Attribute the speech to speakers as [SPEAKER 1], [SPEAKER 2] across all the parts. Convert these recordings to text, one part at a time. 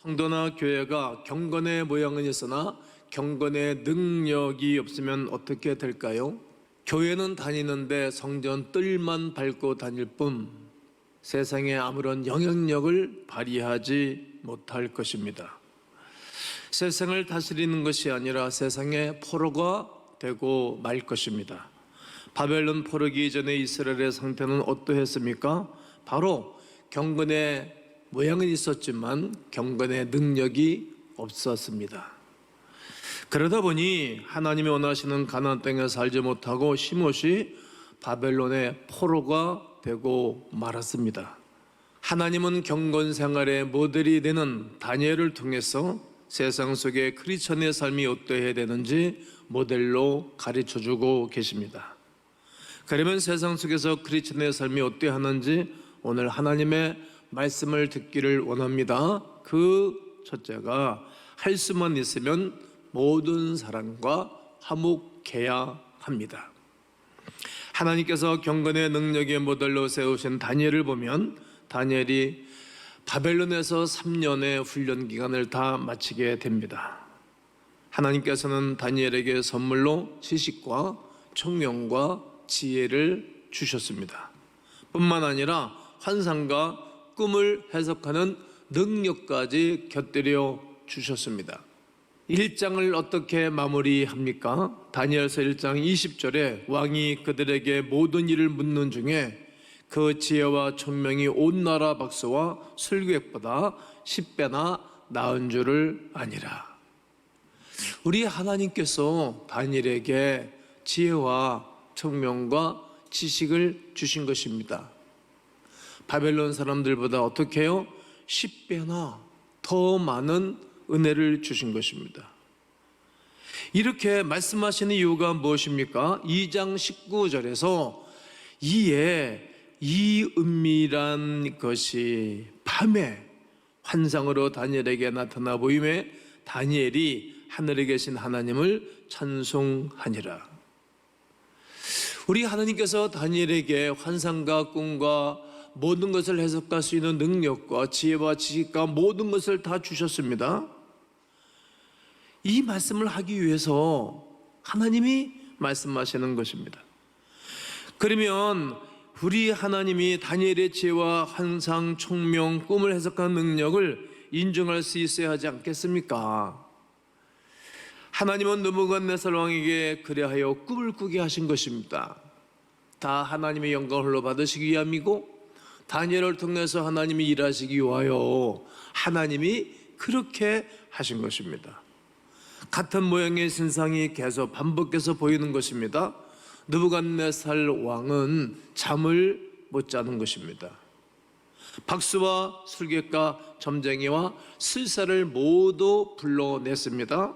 [SPEAKER 1] 성도나 교회가 경건의 모양은 있으나 경건의 능력이 없으면 어떻게 될까요? 교회는 다니는데 성전 뜰만 밟고 다닐 뿐 세상에 아무런 영향력을 발휘하지 못할 것입니다. 세상을 다스리는 것이 아니라 세상의 포로가 되고 말 것입니다. 바벨론 포로기 이전에 이스라엘의 상태는 어떠했습니까? 바로 경건의 모양은 있었지만 경건의 능력이 없었습니다. 그러다 보니 하나님이 원하시는 가나안 땅에 살지 못하고 쉼없이 바벨론의 포로가 되고 말았습니다. 하나님은 경건 생활의 모델이 되는 다니엘을 통해서 세상 속에 크리스천의 삶이 어떠해야 되는지 모델로 가르쳐주고 계십니다. 그러면 세상 속에서 크리스천의 삶이 어떠해야 하는지 오늘 하나님의 말씀을 듣기를 원합니다. 그 첫째가 할 수만 있으면 모든 사람과 화목해야 합니다. 하나님께서 경건의 능력의 모델로 세우신 다니엘을 보면 다니엘이 바벨론에서 3년의 훈련 기간을 다 마치게 됩니다. 하나님께서는 다니엘에게 선물로 지식과 총명과 지혜를 주셨습니다. 뿐만 아니라 환상과 꿈을 해석하는 능력까지 곁들여 주셨습니다. 1장을 어떻게 마무리합니까? 다니엘서 1장 20절에 왕이 그들에게 모든 일을 묻는 중에 그 지혜와 총명이 온 나라 박수와 술객보다 10배나 나은 줄을 아니라. 우리 하나님께서 다니엘에게 지혜와 총명과 지식을 주신 것입니다. 바벨론 사람들보다 어떻게 해요? 10배나 더 많은 은혜를 주신 것입니다. 이렇게 말씀하시는 이유가 무엇입니까? 2장 19절에서 이에 이 은밀한 것이 밤에 환상으로 다니엘에게 나타나 보임에 다니엘이 하늘에 계신 하나님을 찬송하니라. 우리 하나님께서 다니엘에게 환상과 꿈과 모든 것을 해석할 수 있는 능력과 지혜와 지식과 모든 것을 다 주셨습니다. 이 말씀을 하기 위해서 하나님이 말씀하시는 것입니다. 그러면 우리 하나님이 다니엘의 지혜와 환상, 총명, 꿈을 해석하는 능력을 인정할 수 있어야 하지 않겠습니까? 하나님은 느부갓네살 왕에게 그리하여 꿈을 꾸게 하신 것입니다. 다 하나님의 영광을 홀로 받으시기 위함이고 다니엘을 통해서 하나님이 일하시기 위하여 하나님이 그렇게 하신 것입니다. 같은 모양의 신상이 계속 반복해서 보이는 것입니다. 느부갓네살 왕은 잠을 못 자는 것입니다. 박수와 술객과 점쟁이와 술사를 모두 불러냈습니다.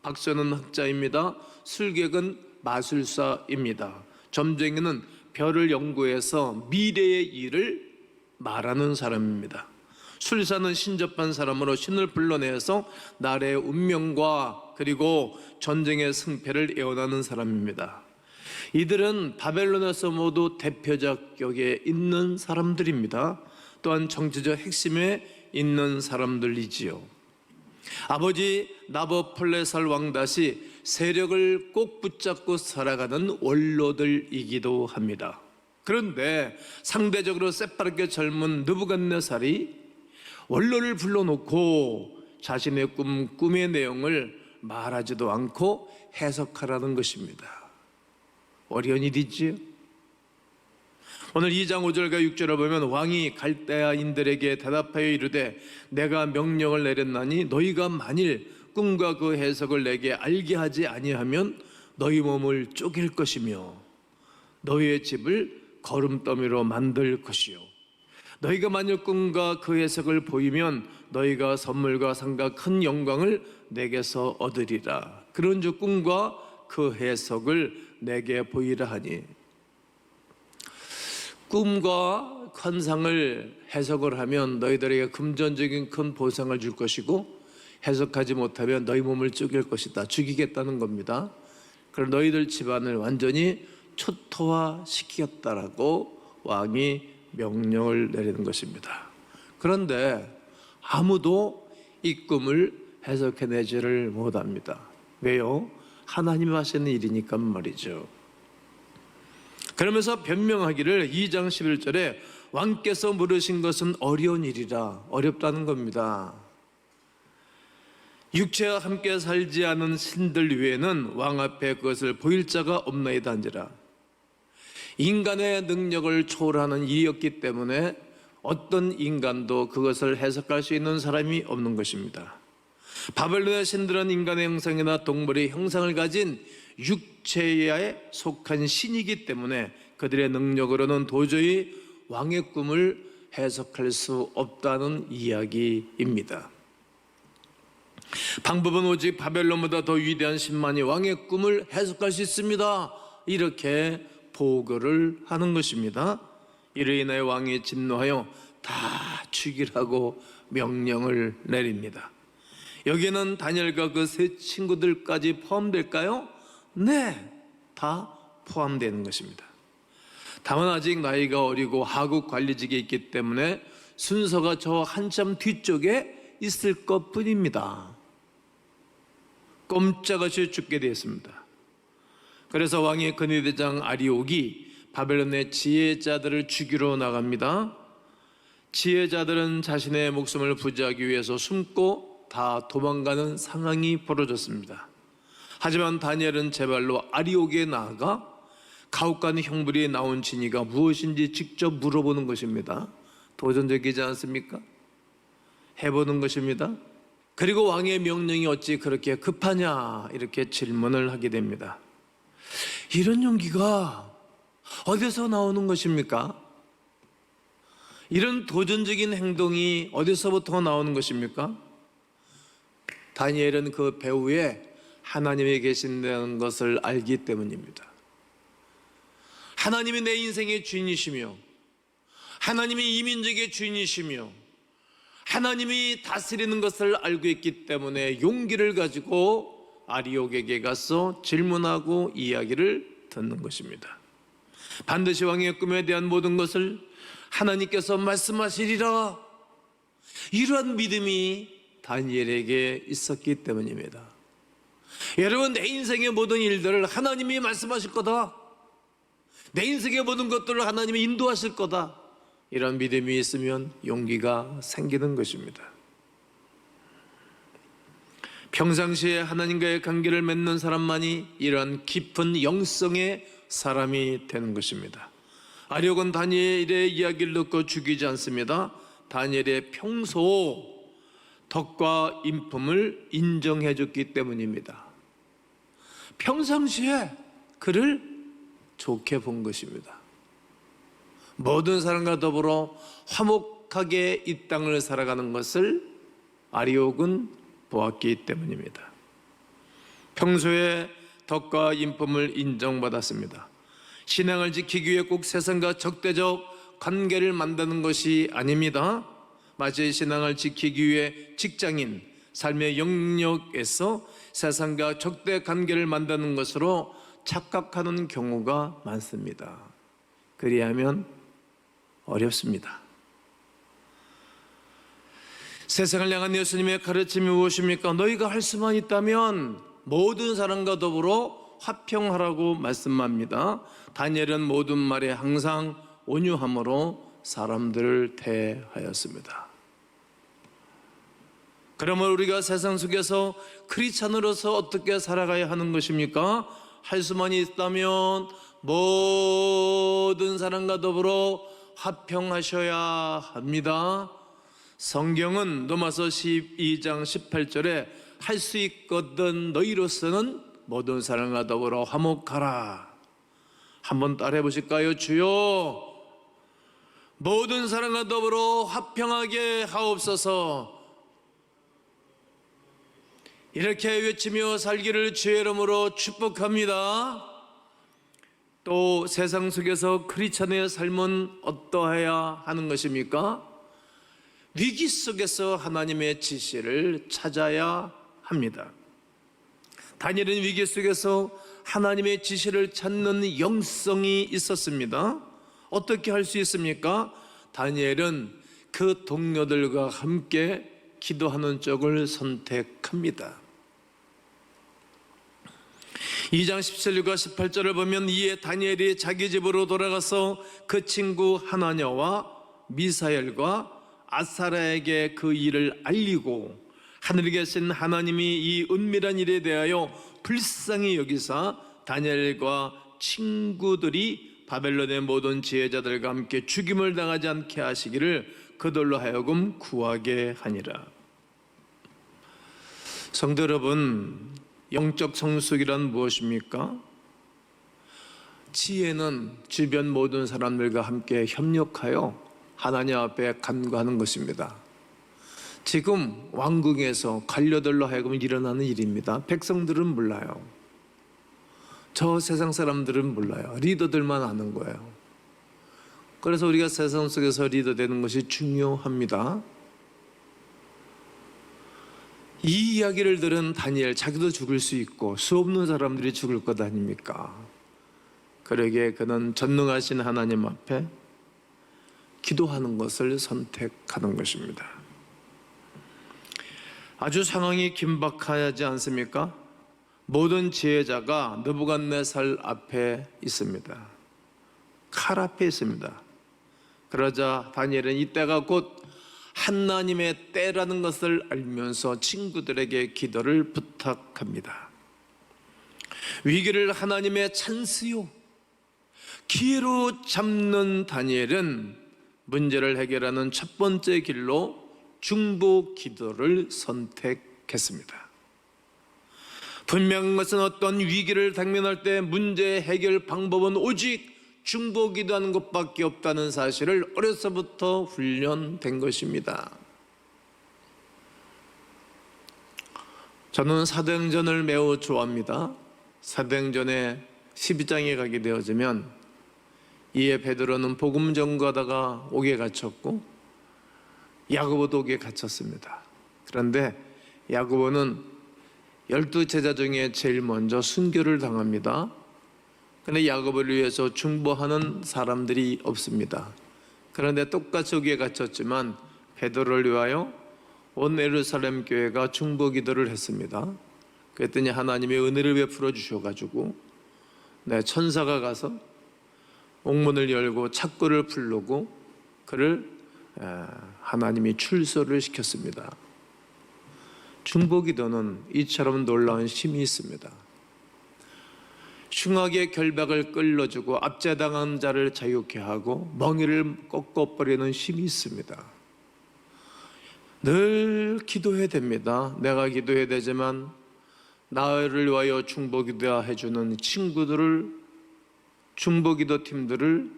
[SPEAKER 1] 박수는 학자입니다. 술객은 마술사입니다. 점쟁이는 별을 연구해서 미래의 일을 말하는 사람입니다. 술사는 신접한 사람으로 신을 불러내서 나라의 운명과 그리고 전쟁의 승패를 예언하는 사람입니다. 이들은 바벨론에서 모두 대표적 격에 있는 사람들입니다. 또한 정치적 핵심에 있는 사람들이지요. 아버지 나부콜레살 왕다시 세력을 꼭 붙잡고 살아가는 원로들이기도 합니다. 그런데 상대적으로 새빠르게 젊은 느부갓네살이 원로를 불러놓고 자신의 꿈의 내용을 말하지도 않고 해석하라는 것입니다. 어려운 일이지요. 오늘 2장 5절과 6절을 보면 왕이 갈대아인들에게 대답하여 이르되 내가 명령을 내렸나니 너희가 만일 꿈과 그 해석을 내게 알게 하지 아니하면 너희 몸을 쪼갤 것이며 너희의 집을 거름더미로 만들 것이요 너희가 만일 꿈과 그 해석을 보이면 너희가 선물과 상과 큰 영광을 내게서 얻으리라. 그런즉 꿈과 그 해석을 내게 보이라 하니 꿈과 환상을 해석을 하면 너희들에게 금전적인 큰 보상을 줄 것이고 해석하지 못하면 너희 몸을 쪼갤 것이다. 죽이겠다는 겁니다. 그럼 너희들 집안을 완전히 초토화시키겠다라고 왕이 명령을 내리는 것입니다. 그런데 아무도 이 꿈을 해석해내지를 못합니다. 왜요? 하나님이 하시는 일이니까 말이죠. 그러면서 변명하기를 2장 11절에 왕께서 물으신 것은 어려운 일이라, 어렵다는 겁니다. 육체와 함께 살지 않은 신들 외에는 왕 앞에 그것을 보일 자가 없나이다 한지라. 인간의 능력을 초월하는 일이었기 때문에 어떤 인간도 그것을 해석할 수 있는 사람이 없는 것입니다. 바벨론의 신들은 인간의 형상이나 동물의 형상을 가진 육체에 속한 신이기 때문에 그들의 능력으로는 도저히 왕의 꿈을 해석할 수 없다는 이야기입니다. 방법은 오직 바벨론보다 더 위대한 신만이 왕의 꿈을 해석할 수 있습니다. 이렇게 보고를 하는 것입니다. 이로 인하여 왕이 진노하여 다 죽이라고 명령을 내립니다. 여기에는 다니엘과 그 세 친구들까지 포함될까요? 네, 다 포함되는 것입니다. 다만 아직 나이가 어리고 하급 관리직에 있기 때문에 순서가 저 한참 뒤쪽에 있을 것뿐입니다. 꼼짝없이 죽게 되었습니다. 그래서 왕의 근위대장 아리옥이 바벨론의 지혜자들을 죽이러 나갑니다. 지혜자들은 자신의 목숨을 부지하기 위해서 숨고 다 도망가는 상황이 벌어졌습니다. 하지만 다니엘은 제발로 아리옥에 나아가 가혹한 형벌이 나온 진위가 무엇인지 직접 물어보는 것입니다. 도전적이지 않습니까? 해보는 것입니다. 그리고 왕의 명령이 어찌 그렇게 급하냐 이렇게 질문을 하게 됩니다. 이런 용기가 어디서 나오는 것입니까? 이런 도전적인 행동이 어디서부터 나오는 것입니까? 다니엘은 그 배후에 하나님이 계신다는 것을 알기 때문입니다. 하나님이 내 인생의 주인이시며 하나님이 이 민족의 주인이시며 하나님이 다스리는 것을 알고 있기 때문에 용기를 가지고 아리옥에게 가서 질문하고 이야기를 듣는 것입니다. 반드시 왕의 꿈에 대한 모든 것을 하나님께서 말씀하시리라, 이러한 믿음이 다니엘에게 있었기 때문입니다. 여러분, 내 인생의 모든 일들을 하나님이 말씀하실 거다, 내 인생의 모든 것들을 하나님이 인도하실 거다, 이런 믿음이 있으면 용기가 생기는 것입니다. 평상시에 하나님과의 관계를 맺는 사람만이 이러한 깊은 영성의 사람이 되는 것입니다. 아리옥은 다니엘의 이야기를 듣고 죽이지 않습니다. 다니엘의 평소 덕과 인품을 인정해 줬기 때문입니다. 평상시에 그를 좋게 본 것입니다. 모든 사람과 더불어 화목하게 이 땅을 살아가는 것을 아리옥은 보았기 때문입니다. 평소에 덕과 인품을 인정받았습니다. 신앙을 지키기 위해 꼭 세상과 적대적 관계를 만드는 것이 아닙니다. 마치 신앙을 지키기 위해 직장인, 삶의 영역에서 세상과 적대 관계를 만드는 것으로 착각하는 경우가 많습니다. 그리하면 어렵습니다. 세상을 향한 예수님의 가르침이 무엇입니까? 너희가 할 수만 있다면 모든 사람과 더불어 화평하라고 말씀합니다. 다니엘은 모든 말에 항상 온유함으로 사람들을 대하였습니다. 그러면 우리가 세상 속에서 크리스찬으로서 어떻게 살아가야 하는 것입니까? 할 수만 있다면 모든 사람과 더불어 화평하셔야 합니다. 성경은 로마서 12장 18절에 할 수 있거든 너희로서는 모든 사람과 더불어 화목하라. 한번 따라해 보실까요? 주여, 모든 사람과 더불어 화평하게 하옵소서. 이렇게 외치며 살기를 주의 이름으로 축복합니다. 또 세상 속에서 크리스찬의 삶은 어떠해야 하는 것입니까? 위기 속에서 하나님의 지시를 찾아야 합니다. 다니엘은 위기 속에서 하나님의 지시를 찾는 영성이 있었습니다. 어떻게 할 수 있습니까? 다니엘은 그 동료들과 함께 기도하는 쪽을 선택합니다. 2장 17절과 18절을 보면 이에 다니엘이 자기 집으로 돌아가서 그 친구 하나냐와 미사엘과 아사랴에게 그 일을 알리고 하늘에 계신 하나님이 이 은밀한 일에 대하여 불쌍히 여기사 다니엘과 친구들이 바벨론의 모든 지혜자들과 함께 죽임을 당하지 않게 하시기를 그들로 하여금 구하게 하니라. 성도 여러분, 영적 성숙이란 무엇입니까? 지혜는 주변 모든 사람들과 함께 협력하여 하나님 앞에 간구하는 것입니다. 지금 왕궁에서 관료들로 하여금 일어나는 일입니다. 백성들은 몰라요. 저 세상 사람들은 몰라요. 리더들만 아는 거예요. 그래서 우리가 세상 속에서 리더 되는 것이 중요합니다. 이 이야기를 들은 다니엘, 자기도 죽을 수 있고 수없는 사람들이 죽을 것 아닙니까? 그러기에 그는 전능하신 하나님 앞에 기도하는 것을 선택하는 것입니다. 아주 상황이 긴박하지 않습니까? 모든 지혜자가 느부갓네살 앞에 있습니다. 칼 앞에 있습니다. 그러자 다니엘은 이때가 곧 하나님의 때라는 것을 알면서 친구들에게 기도를 부탁합니다. 위기를 하나님의 찬스요, 기회로 잡는 다니엘은 문제를 해결하는 첫 번째 길로 중보 기도를 선택했습니다. 분명한 것은 어떤 위기를 당면할 때 문제 해결 방법은 오직 중보 기도하는 것밖에 없다는 사실을 어려서부터 훈련된 것입니다. 저는 사도행전을 매우 좋아합니다. 사도행전에 12장에 가게 되어지면 이에 베드로는 복음 전가하다가 옥에 갇혔고 야고보도 옥에 갇혔습니다. 그런데 야고보는 12제자 중에 제일 먼저 순교를 당합니다. 그런데 야고보를 위해서 중보하는 사람들이 없습니다. 그런데 똑같이 옥에 갇혔지만 베드로를 위하여 온 예루살렘 교회가 중보 기도를 했습니다. 그랬더니 하나님의 은혜를 베풀어 주셔가지고 천사가 가서 옥문을 열고 착고를 풀르고 그를 하나님이 출소를 시켰습니다. 중보 기도는 이처럼 놀라운 힘이 있습니다. 흉악의 결박을 끌어주고 압제당한 자를 자유케 하고 멍에를 꺾어버리는 힘이 있습니다. 늘 기도해야 됩니다. 내가 기도해야 되지만 나를 위하여 중보 기도해주는 친구들을, 중보 기도 팀들을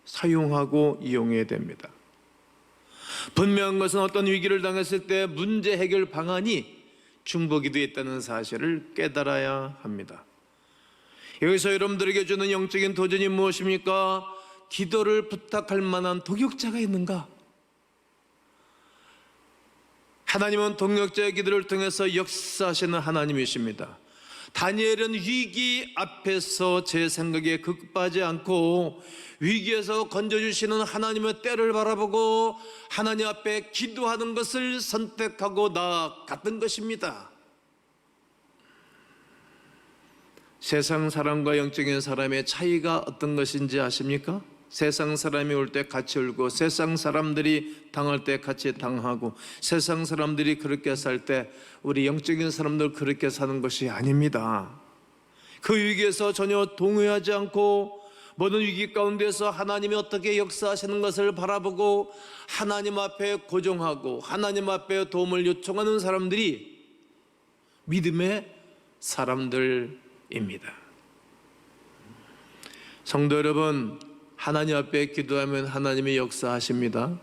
[SPEAKER 1] 사용하고 이용해야 됩니다. 분명한 것은 어떤 위기를 당했을 때 문제 해결 방안이 중보 기도에 있다는 사실을 깨달아야 합니다. 여기서 여러분들에게 주는 영적인 도전이 무엇입니까? 기도를 부탁할 만한 동역자가 있는가? 하나님은 동역자의 기도를 통해서 역사하시는 하나님이십니다. 다니엘은 위기 앞에서 제 생각에 급하지 않고 위기에서 건져주시는 하나님의 때를 바라보고 하나님 앞에 기도하는 것을 선택하고 나아갔던 것입니다. 세상 사람과 영적인 사람의 차이가 어떤 것인지 아십니까? 세상 사람이 올 때 같이 울고 세상 사람들이 당할 때 같이 당하고 세상 사람들이 그렇게 살 때 우리 영적인 사람들 그렇게 사는 것이 아닙니다. 그 위기에서 전혀 동요하지 않고 모든 위기 가운데서 하나님이 어떻게 역사하시는 것을 바라보고 하나님 앞에 고정하고 하나님 앞에 도움을 요청하는 사람들이 믿음의 사람들입니다. 성도 여러분, 하나님 앞에 기도하면 하나님이 역사하십니다.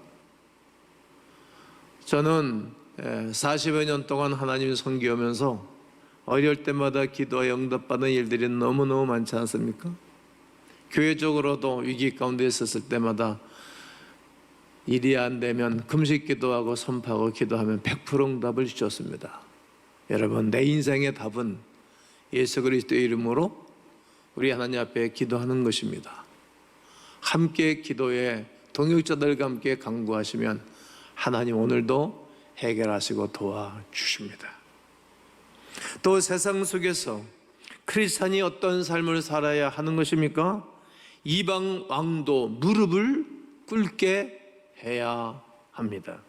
[SPEAKER 1] 저는 40여 년 동안 하나님 섬기면서 어릴 때마다 기도와 응답받는 일들이 너무너무 많지 않습니까? 교회적으로도 위기 가운데 있었을 때마다 일이 안 되면 금식 기도하고 선포하고 기도하면 100% 응답을 주셨습니다. 여러분, 내 인생의 답은 예수 그리스도의 이름으로 우리 하나님 앞에 기도하는 것입니다. 함께 기도에 동역자들과 함께 간구하시면 하나님 오늘도 해결하시고 도와주십니다. 또 세상 속에서 크리스찬이 어떤 삶을 살아야 하는 것입니까? 이방 왕도 무릎을 꿇게 해야 합니다.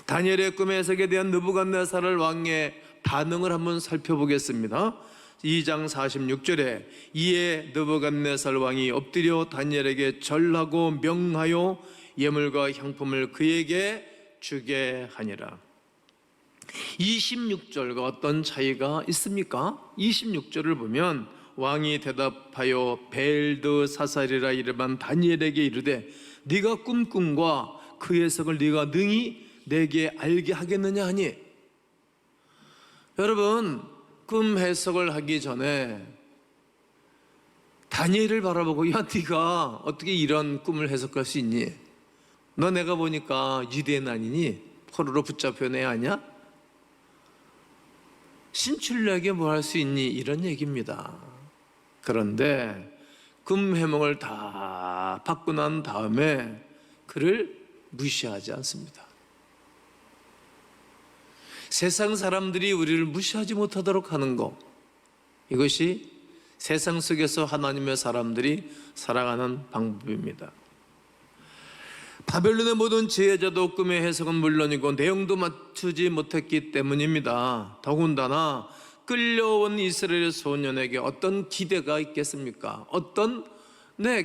[SPEAKER 1] 다니엘의 꿈의 해석에 대한 느부갓네살 왕의 반응을 한번 살펴보겠습니다. 2장 46절에 이에 느부갓네살 왕이 엎드려 다니엘에게 절하고 명하여 예물과 향품을 그에게 주게 하니라. 26절과 어떤 차이가 있습니까? 26절을 보면 왕이 대답하여 벨드사살이라 이름한 다니엘에게 이르되 네가 꿈과 그 해석을 네가 능히 내게 알게 하겠느냐 하니, 여러분 꿈 해석을 하기 전에 다니엘을 바라보고 야 네가 어떻게 이런 꿈을 해석할 수 있니? 너 내가 보니까 유대인 아니니? 포로로 붙잡혀온 애 아니야? 신출내게 뭐 할 수 있니? 이런 얘기입니다. 그런데 꿈 해몽을 다 받고 난 다음에 그를 무시하지 않습니다. 세상 사람들이 우리를 무시하지 못하도록 하는 것, 이것이 세상 속에서 하나님의 사람들이 살아가는 방법입니다. 바벨론의 모든 지혜자도 꿈의 해석은 물론이고 내용도 맞추지 못했기 때문입니다. 더군다나 끌려온 이스라엘 소년에게 어떤 기대가 있겠습니까? 어떤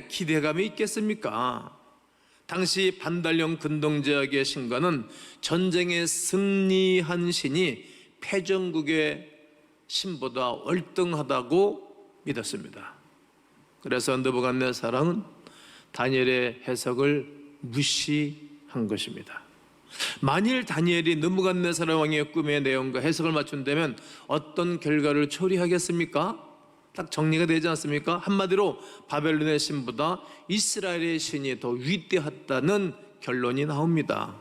[SPEAKER 1] 기대감이 있겠습니까? 당시 반달령 근동제약의 신과는 전쟁에 승리한 신이 패전국의 신보다 월등하다고 믿었습니다. 그래서 느부갓네살은 다니엘의 해석을 무시한 것입니다. 만일 다니엘이 느부갓네살 왕의 꿈의 내용과 해석을 맞춘다면 어떤 결과를 초래하겠습니까? 딱 정리가 되지 않습니까? 한마디로 바벨론의 신보다 이스라엘의 신이 더 위대하다는 결론이 나옵니다.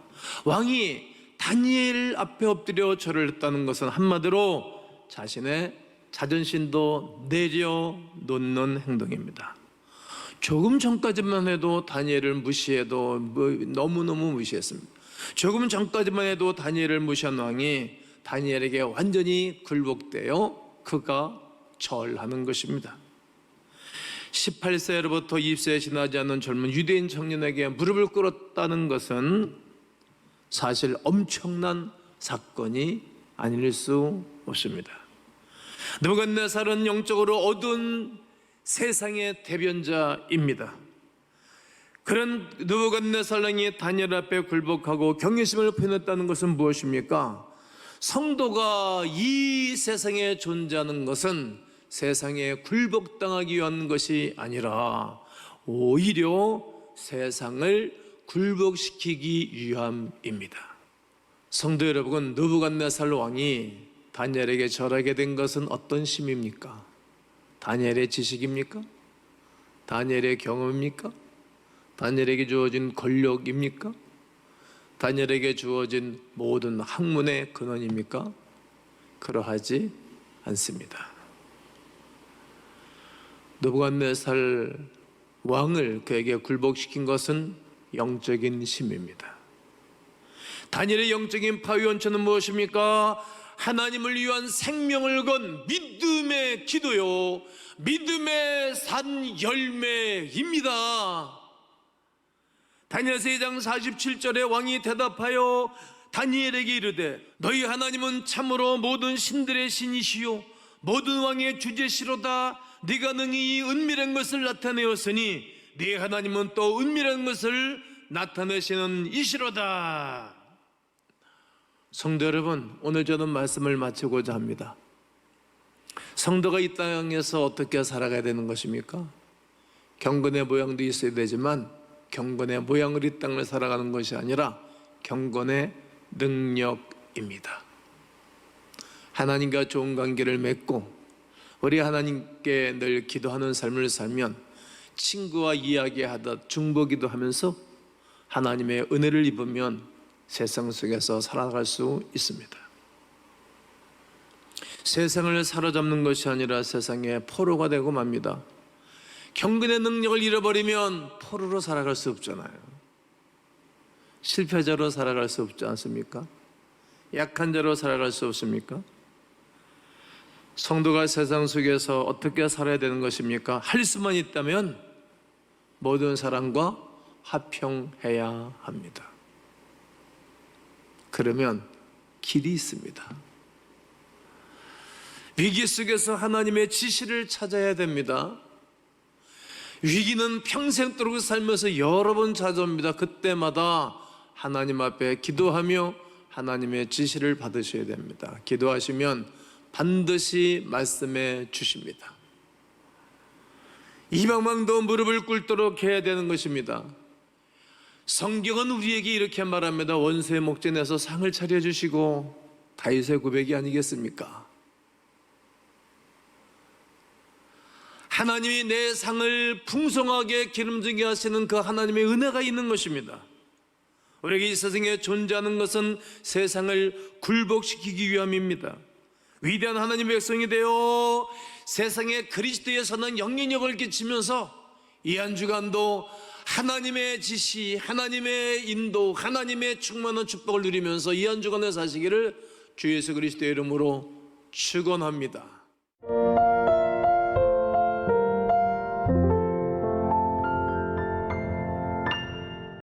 [SPEAKER 1] 왕이 다니엘 앞에 엎드려 절을 했다는 것은 한마디로 자신의 자존심도 내려놓는 행동입니다. 조금 전까지만 해도 다니엘을 무시해도 너무너무 무시했습니다. 조금 전까지만 해도 다니엘을 무시한 왕이 다니엘에게 완전히 굴복되어 그가 절하는 것입니다. 18세로부터 20세에 지나지 않은 젊은 유대인 청년에게 무릎을 꿇었다는 것은 사실 엄청난 사건이 아닐 수 없습니다. 느부갓네살은 영적으로 어두운 세상의 대변자입니다. 그런 느부갓네살 왕이 다니엘 앞에 굴복하고 경외심을 표현했다는 것은 무엇입니까? 성도가 이 세상에 존재하는 것은 세상에 굴복당하기 위한 것이 아니라 오히려 세상을 굴복시키기 위함입니다. 성도 여러분, 느부갓네살 왕이 다니엘에게 절하게 된 것은 어떤 힘입니까? 다니엘의 지식입니까? 다니엘의 경험입니까? 다니엘에게 주어진 권력입니까? 다니엘에게 주어진 모든 학문의 근원입니까? 그러하지 않습니다. 느부갓네살 왕을 그에게 굴복시킨 것은 영적인 힘입니다. 다니엘의 영적인 파위원천은 무엇입니까? 하나님을 위한 생명을 건 믿음의 기도요, 믿음의 산 열매입니다. 다니엘서 2장 47절에 왕이 대답하여 다니엘에게 이르되 너희 하나님은 참으로 모든 신들의 신이시요 모든 왕의 주제시로다. 네가 능히 이 은밀한 것을 나타내었으니 네 하나님은 또 은밀한 것을 나타내시는 이시로다. 성도 여러분, 오늘 저는 말씀을 마치고자 합니다. 성도가 이 땅에서 어떻게 살아가야 되는 것입니까? 경건의 모양도 있어야 되지만 경건의 모양으로 이 땅을 살아가는 것이 아니라 경건의 능력입니다. 하나님과 좋은 관계를 맺고 우리 하나님께 늘 기도하는 삶을 살면 친구와 이야기하다 중보기도 하면서 하나님의 은혜를 입으면 세상 속에서 살아갈 수 있습니다. 세상을 사로잡는 것이 아니라 세상의 포로가 되고 맙니다. 경건의 능력을 잃어버리면 포로로 살아갈 수 없잖아요. 실패자로 살아갈 수 없지 않습니까? 약한 자로 살아갈 수 없습니까? 성도가 세상 속에서 어떻게 살아야 되는 것입니까? 할 수만 있다면 모든 사람과 화평해야 합니다. 그러면 길이 있습니다. 위기 속에서 하나님의 지시를 찾아야 됩니다. 위기는 평생도록 살면서 여러 번 찾아옵니다. 그때마다 하나님 앞에 기도하며 하나님의 지시를 받으셔야 됩니다. 기도하시면 반드시 말씀해 주십니다. 이방망도 무릎을 꿇도록 해야 되는 것입니다. 성경은 우리에게 이렇게 말합니다. 원수의 목전에 내서 상을 차려주시고, 다윗의 고백이 아니겠습니까? 하나님이 내 상을 풍성하게 기름지게 하시는 그 하나님의 은혜가 있는 것입니다. 우리에게 이 세상에 존재하는 것은 세상을 굴복시키기 위함입니다. 위대한 하나님의 백성이 되어 세상에 그리스도의 선한 영향력을 끼치면서 이 한 주간도 하나님의 지시, 하나님의 인도, 하나님의 충만한 축복을 누리면서 이 한 주간을 사시기를 주 예수 그리스도의 이름으로 축원합니다.